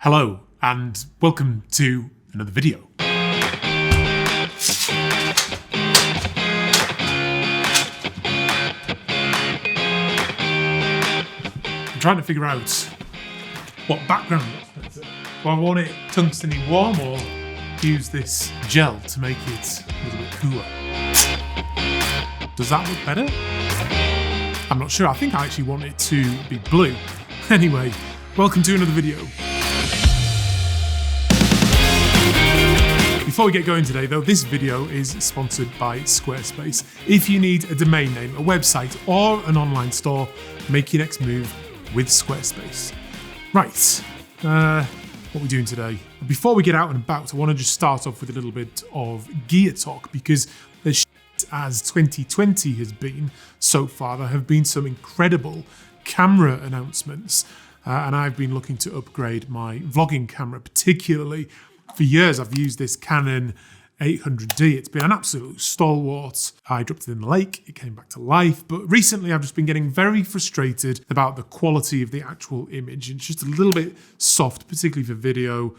Hello and welcome to another video. I'm trying to figure out what background do I want it tungsten-y warm or use this gel to make it a little bit cooler? Does that look better? I'm not sure. I think I actually want it to be blue. Anyway, welcome to another video. Before we get going today though, this video is sponsored by Squarespace. If you need a domain name, a website or an online store, make your next move with Squarespace. Right, what are we doing today? Before we get out and about, I want to just start off with a little bit of gear talk because as 2020 has been so far, there have been some incredible camera announcements and I've been looking to upgrade my vlogging camera particularly. For years, I've used this Canon 800D. It's been an absolute stalwart. I dropped it in the lake, it came back to life. But recently, I've just been getting very frustrated about the quality of the actual image. It's just a little bit soft, particularly for video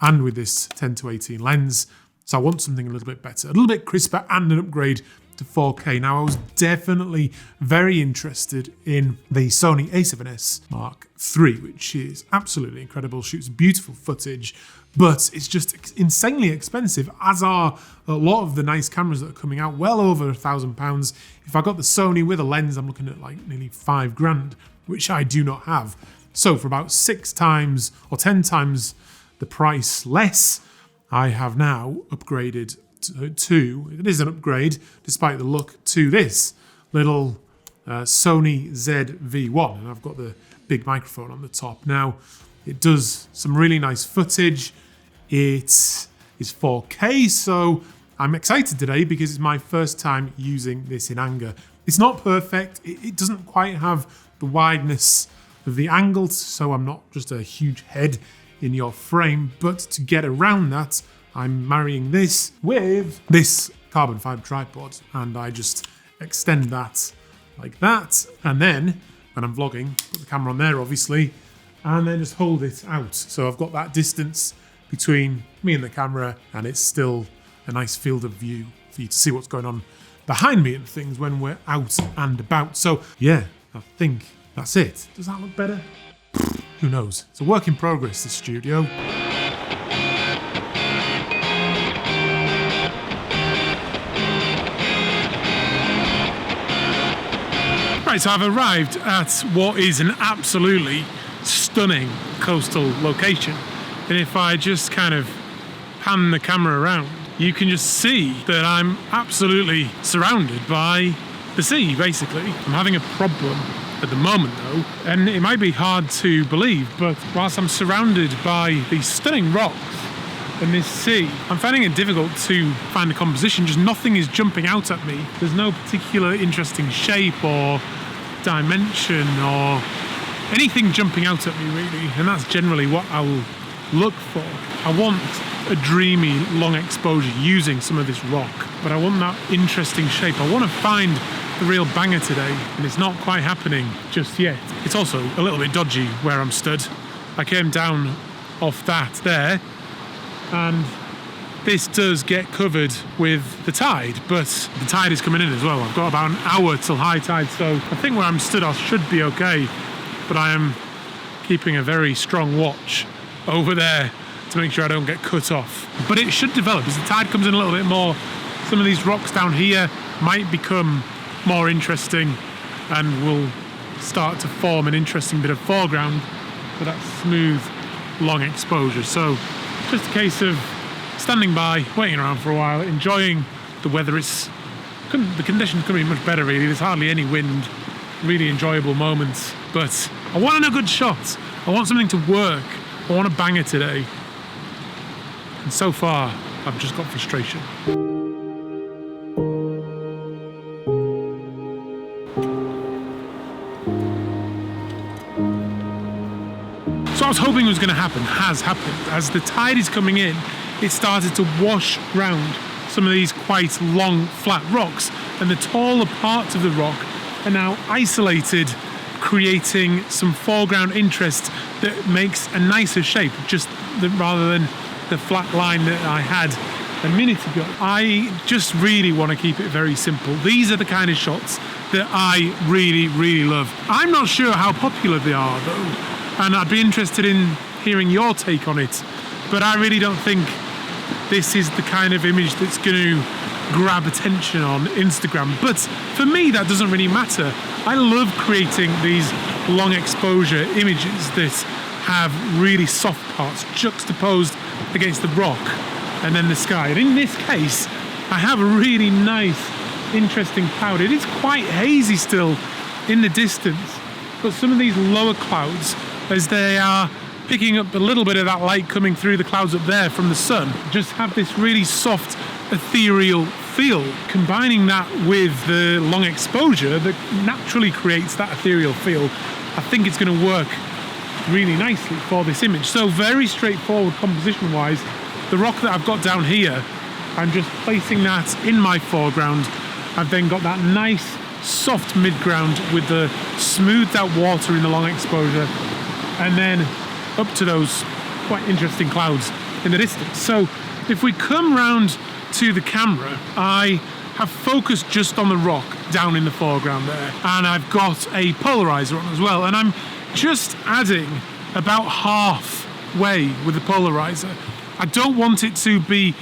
and with this 10-18 lens. So I want something a little bit better, a little bit crisper and an upgrade to 4K. Now, I was definitely very interested in the Sony a7S Mark III, which is absolutely incredible, shoots beautiful footage, but it's just insanely expensive, as are a lot of the nice cameras that are coming out, well over £1,000. If I got the Sony with a lens, I'm looking at like nearly $5,000, which I do not have. So for about 6 times or 10 times the price less, I have now upgraded to, it is an upgrade despite the look, to this little Sony ZV-1, and I've got the big microphone on the top. Now, it does some really nice footage. It is 4K, so I'm excited today because it's my first time using this in anger. It's not perfect. It doesn't quite have the wideness of the angle, so I'm not just a huge head in your frame, but to get around that, I'm marrying this with this carbon fiber tripod, and I just extend that like that, and then when I'm vlogging, put the camera on there obviously, and then just hold it out. So I've got that distance between me and the camera, and it's still a nice field of view for you to see what's going on behind me and things when we're out and about. So yeah, I think that's it. Does that look better? Who knows? It's a work in progress, this studio. Right, so I've arrived at what is an absolutely stunning coastal location. And if I just kind of pan the camera around, you can just see that I'm absolutely surrounded by the sea, basically. I'm having a problem at the moment though, and it might be hard to believe, but whilst I'm surrounded by these stunning rocks and this sea, I'm finding it difficult to find a composition. Just nothing is jumping out at me. There's no particular interesting shape or dimension or anything jumping out at me really, and that's generally what I will look for. I want a dreamy long exposure using some of this rock, but I want that interesting shape. I want to find the real banger today, and it's not quite happening just yet. It's also a little bit dodgy where I'm stood. I came down off that there, and this does get covered with the tide, but the tide is coming in as well. I've got about an hour till high tide, so I think where I'm stood I should be okay, but I am keeping a very strong watch over there to make sure I don't get cut off. But it should develop as the tide comes in a little bit more. Some of these rocks down here might become more interesting and will start to form an interesting bit of foreground for that smooth, long exposure. So just a case of standing by, waiting around for a while, enjoying the weather. The conditions couldn't be much better really. There's hardly any wind, really enjoyable moments. But I want a good shot. I want something to work. I want a banger today. And so far, I've just got frustration. So I was hoping it was going to happen, has happened. As the tide is coming in, it started to wash round some of these quite long, flat rocks, and the taller parts of the rock are now isolated creating some foreground interest that makes a nicer shape, rather than the flat line that I had a minute ago. I just really want to keep it very simple. These are the kind of shots that I really, really love. I'm not sure how popular they are though, and I'd be interested in hearing your take on it, but I really don't think this is the kind of image that's going to grab attention on Instagram. But for me, that doesn't really matter. I love creating these long exposure images that have really soft parts juxtaposed against the rock and then the sky. And in this case, I have a really nice, interesting cloud. It is quite hazy still in the distance, but some of these lower clouds, as they are picking up a little bit of that light coming through the clouds up there from the sun, just have this really soft, ethereal feel. Combining that with the long exposure that naturally creates that ethereal feel, I think it's going to work really nicely for this image. So very straightforward composition wise. The rock that I've got down here, I'm just placing that in my foreground. I've then got that nice soft midground with the smoothed out water in the long exposure, and then up to those quite interesting clouds in the distance. So if we come round to the camera, I have focused just on the rock down in the foreground there, and I've got a polarizer on as well, and I'm just adding about halfway with the polarizer. I don't want it to be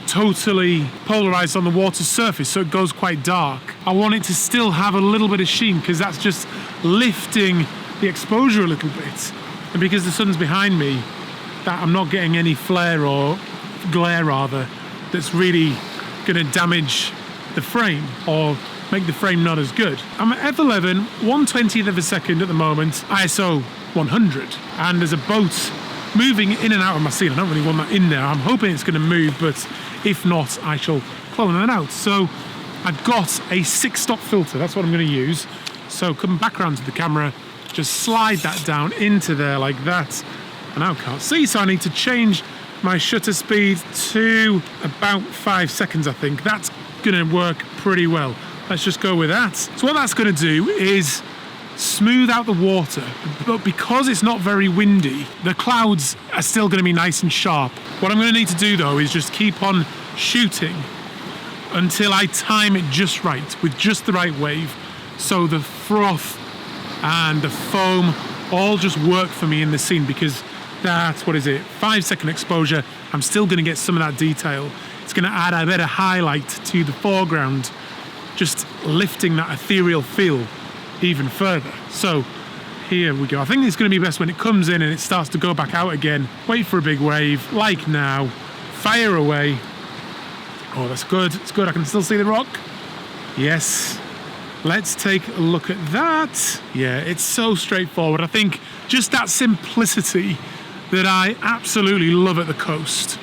totally polarized on the water surface so it goes quite dark. I want it to still have a little bit of sheen, because that's just lifting the exposure a little bit. And because the sun's behind me, that I'm not getting any flare or glare rather, that's really going to damage the frame or make the frame not as good. I'm at f11, 1/20th of a second at the moment, ISO 100, and there's a boat moving in and out of my scene. I don't really want that in there. I'm hoping it's going to move, but if not, I shall clone that out. So I've got a 6-stop filter. That's what I'm going to use. So come back around to the camera, just slide that down into there like that. And now I can't see, so I need to change my shutter speed to about 5 seconds, I think. That's going to work pretty well. Let's just go with that. So what that's going to do is smooth out the water, but because it's not very windy, the clouds are still going to be nice and sharp. What I'm going to need to do though is just keep on shooting until I time it just right, with just the right wave, so the froth and the foam all just work for me in the scene, because that's, 5-second exposure. I'm still going to get some of that detail. It's going to add a bit of highlight to the foreground, just lifting that ethereal feel even further. So here we go. I think it's going to be best when it comes in and it starts to go back out again. Wait for a big wave, like now. Fire away. Oh, that's good. It's good. I can still see the rock. Yes. Let's take a look at that. Yeah, it's so straightforward. I think just that simplicity that I absolutely love at the coast,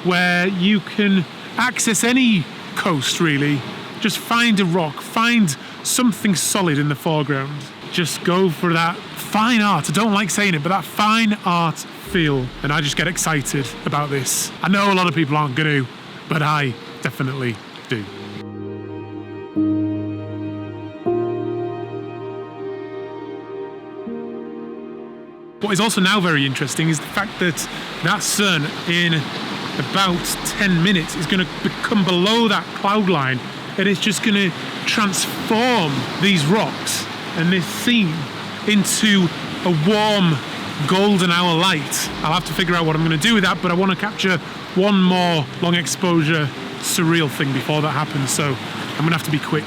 where you can access any coast really. Just find a rock, find something solid in the foreground. Just go for that fine art. I don't like saying it, but that fine art feel. And I just get excited about this. I know a lot of people aren't going to, but I definitely do. What is also now very interesting is the fact that that sun in about 10 minutes is going to become below that cloud line, and it's just going to transform these rocks and this scene into a warm golden hour light. I'll have to figure out what I'm going to do with that, but I want to capture one more long exposure surreal thing before that happens, so I'm going to have to be quick.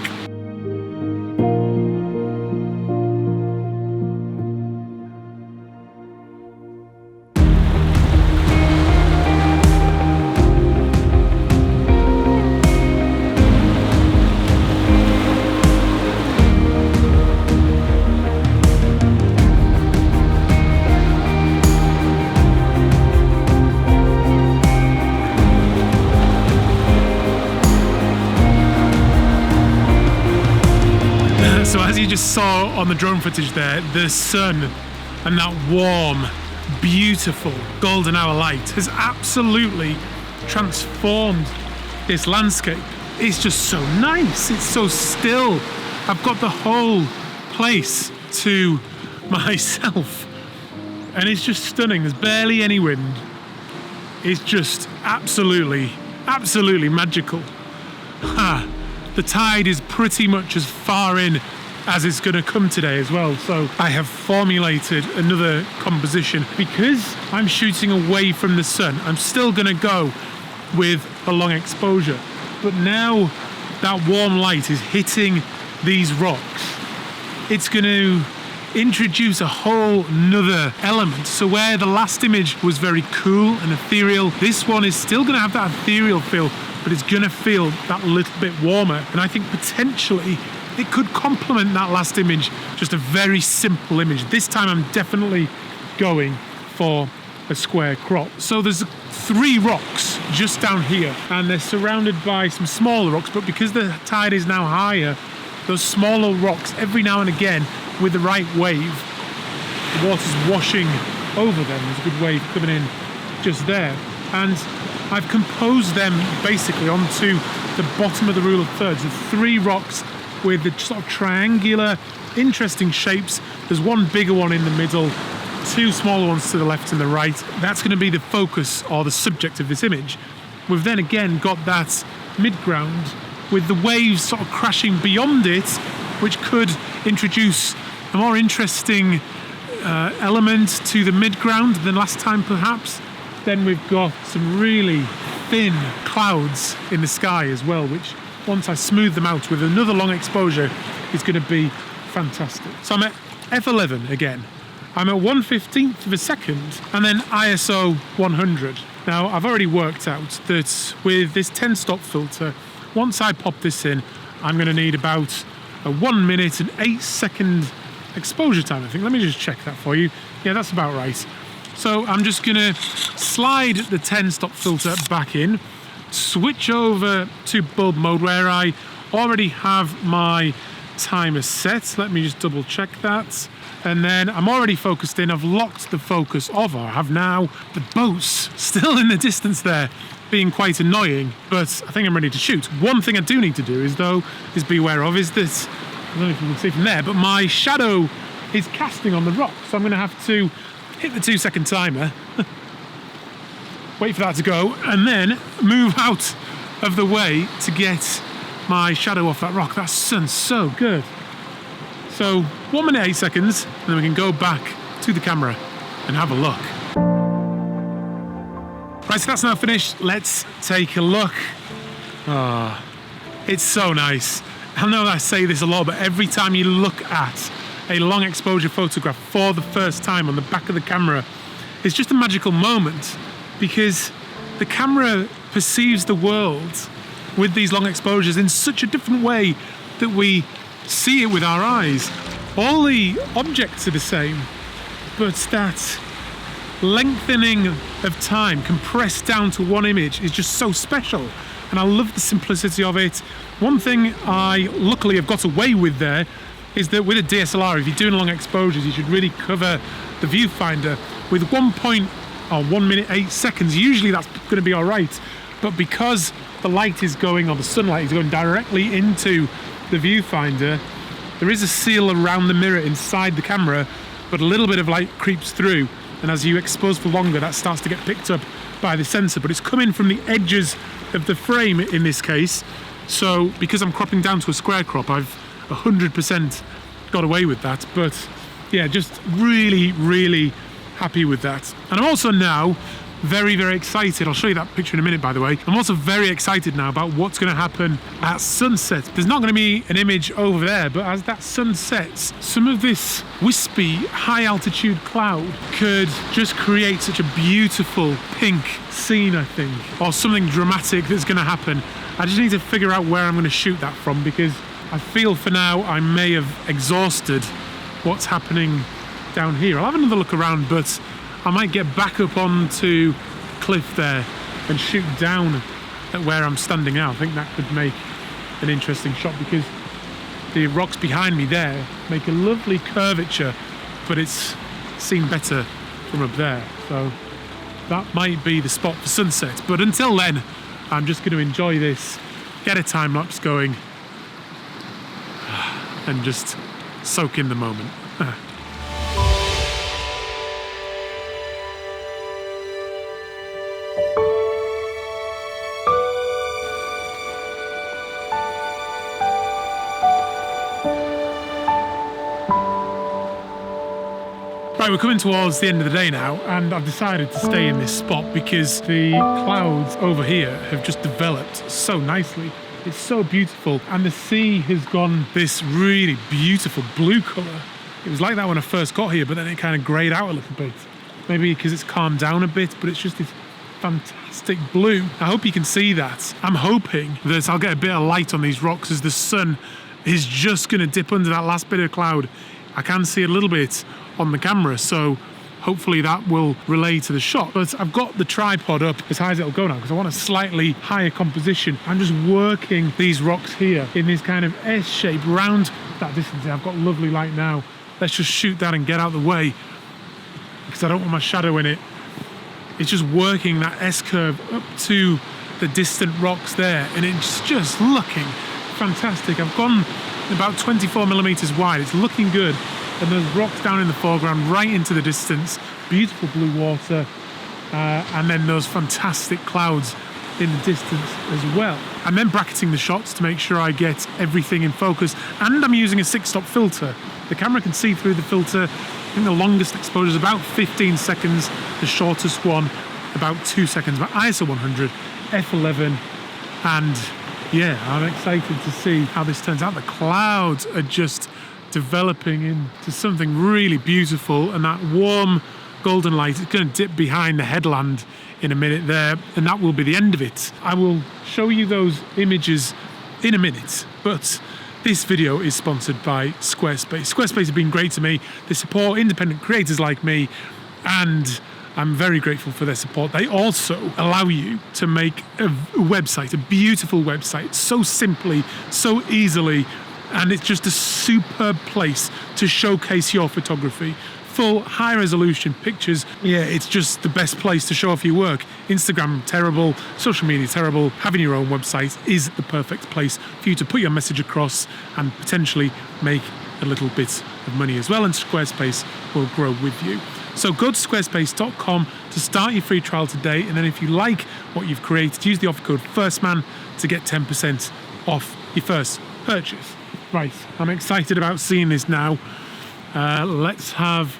So as you just saw on the drone footage there, the sun and that warm, beautiful golden hour light has absolutely transformed this landscape. It's just so nice, it's so still. I've got the whole place to myself. And it's just stunning. There's barely any wind. It's just absolutely magical. The tide is pretty much as far in as it's going to come today as well. So I have formulated another composition. Because I'm shooting away from the sun, I'm still going to go with a long exposure. But now that warm light is hitting these rocks, it's going to introduce a whole nother element. So where the last image was very cool and ethereal, this one is still going to have that ethereal feel, but it's going to feel that little bit warmer. And I think potentially it could complement that last image, just a very simple image. This time I'm definitely going for a square crop. So there's 3 rocks just down here, and they're surrounded by some smaller rocks, but because the tide is now higher, those smaller rocks, every now and again, with the right wave, the water's washing over them. There's a good wave coming in just there. And I've composed them basically onto the bottom of the rule of thirds. There's 3 rocks with the sort of triangular, interesting shapes. There's one bigger one in the middle, 2 smaller ones to the left and the right. That's going to be the focus or the subject of this image. We've then again got that mid-ground with the waves sort of crashing beyond it, which could introduce a more interesting element to the mid-ground than last time perhaps. Then we've got some really thin clouds in the sky as well, which once I smooth them out with another long exposure is going to be fantastic. So I'm at f11 again. I'm at 1/15th of a second and then ISO 100. Now I've already worked out that with this 10-stop filter, once I pop this in, I'm going to need about a 1 minute and 8 second exposure time, I think. Let me just check that for you. Yeah, that's about right. So I'm just going to slide the 10-stop filter back in, switch over to bulb mode where I already have my timer set. Let me just double check that. And then I'm already focused in. I've locked the focus of, or I have now. The boat's still in the distance there, being quite annoying, but I think I'm ready to shoot. One thing I do need to do is be aware of is that, I don't know if you can see from there, but my shadow is casting on the rock. So I'm going to have to hit the 2-second timer, wait for that to go, and then move out of the way to get my shadow off that rock. That sun's so good. So 1 minute, 8 seconds, and then we can go back to the camera and have a look. Right, so that's now finished. Let's take a look. Ah, it's so nice. I know I say this a lot, but every time you look at a long exposure photograph for the first time on the back of the camera, it's just a magical moment, because the camera perceives the world with these long exposures in such a different way that we see it with our eyes. All the objects are the same, but that lengthening of time compressed down to one image is just so special, and I love the simplicity of it. One thing I luckily have got away with there is that with a DSLR, if you're doing long exposures, you should really cover the viewfinder with 1 minute 8 seconds. Usually that's going to be all right, but because the light is going, or the sunlight is going directly into the viewfinder, there is a seal around the mirror inside the camera, but a little bit of light creeps through, and as you expose for longer, that starts to get picked up by the sensor, but it's coming from the edges of the frame in this case. So because I'm cropping down to a square crop, I've 100% got away with that. But yeah, just really happy with that. And I'm also now very excited. I'll show you that picture in a minute, by the way. I'm also very excited now about what's going to happen at sunset. There's not going to be an image over there, but as that sun sets, some of this wispy high altitude cloud could just create such a beautiful pink scene, I think, or something dramatic that's going to happen. I just need to figure out where I'm going to shoot that from, because I feel for now I may have exhausted what's happening down here. I'll have another look around, but I might get back up onto cliff there and shoot down at where I'm standing now. I think that could make an interesting shot, because the rocks behind me there make a lovely curvature, but it's seen better from up there. So that might be the spot for sunset. But until then, I'm just going to enjoy this, get a time lapse going, and just soak in the moment. Right, we're coming towards the end of the day now, and I've decided to stay in this spot because the clouds over here have just developed so nicely. It's so beautiful, and the sea has gone this really beautiful blue colour. It was like that when I first got here, but then it kind of greyed out a little bit. Maybe because it's calmed down a bit, but it's just this fantastic blue. I hope you can see that. I'm hoping that I'll get a bit of light on these rocks as the sun is just going to dip under that last bit of cloud. I can see a little bit on the camera, so hopefully that will relay to the shot. But I've got the tripod up as high as it'll go now because I want a slightly higher composition. I'm just working these rocks here in this kind of S shape round that distance. I've got lovely light now. Let's just shoot that and get out of the way because I don't want my shadow in it. It's just working that S curve up to the distant rocks there, and it's just looking fantastic. I've gone about 24 millimeters wide. It's looking good. And there's rocks down in the foreground, right into the distance. Beautiful blue water. And then those fantastic clouds in the distance as well. I'm then bracketing the shots to make sure I get everything in focus. And I'm using a 6-stop filter. The camera can see through the filter. I think the longest exposure is about 15 seconds. The shortest one, about 2 seconds. But ISO 100, f11. And yeah, I'm excited to see how this turns out. The clouds are just developing into something really beautiful, and that warm golden light is going to dip behind the headland in a minute there, and that will be the end of it. I will show you those images in a minute, but this video is sponsored by Squarespace. Squarespace have been great to me. They support independent creators like me, and I'm very grateful for their support. They also allow you to make a website, a beautiful website, so simply, so easily, and it's just a superb place to showcase your photography. Full high resolution pictures. Yeah, it's just the best place to show off your work. Instagram, terrible. Social media, terrible. Having your own website is the perfect place for you to put your message across and potentially make a little bit of money as well, and Squarespace will grow with you. So go to squarespace.com to start your free trial today, and then if you like what you've created, use the offer code FIRSTMAN to get 10% off your first purchase. Right, I'm excited about seeing this now. Let's have...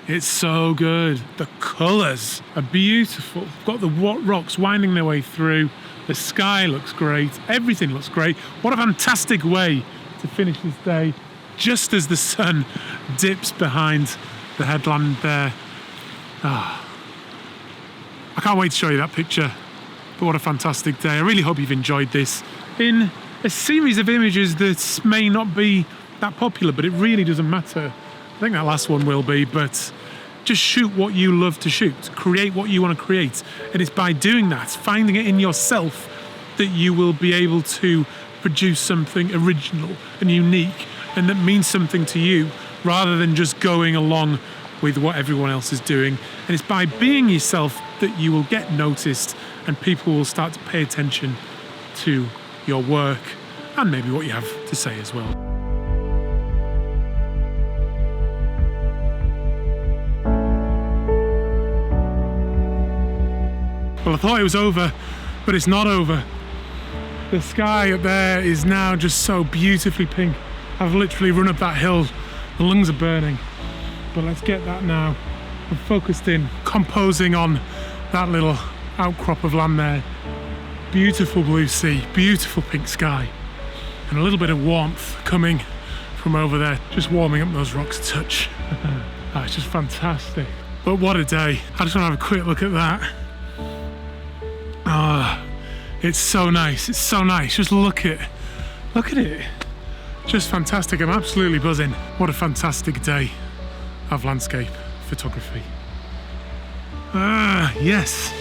it's so good. The colours are beautiful. We've got the rocks winding their way through. The sky looks great. Everything looks great. What a fantastic way to finish this day, just as the sun dips behind the headland there. I can't wait to show you that picture. But what a fantastic day. I really hope you've enjoyed this in a series of images that may not be that popular, but it really doesn't matter. I think that last one will be, but just shoot what you love to shoot. Create what you want to create. And it's by doing that, finding it in yourself, that you will be able to produce something original and unique and that means something to you, rather than just going along with what everyone else is doing. And it's by being yourself that you will get noticed and people will start to pay attention to your work and maybe what you have to say as well. Well, I thought it was over, but it's not over. The sky up there is now just so beautifully pink. I've literally run up that hill. The lungs are burning, but let's get that now. I'm focused in, composing on that little outcrop of land there. Beautiful blue sea, beautiful pink sky, and a little bit of warmth coming from over there, just warming up those rocks a touch. It's just fantastic. But what a day. I just want to have a quick look at that. It's so nice. It's so nice. Just look at it. Just fantastic. I'm absolutely buzzing. What a fantastic day of landscape photography. Yes.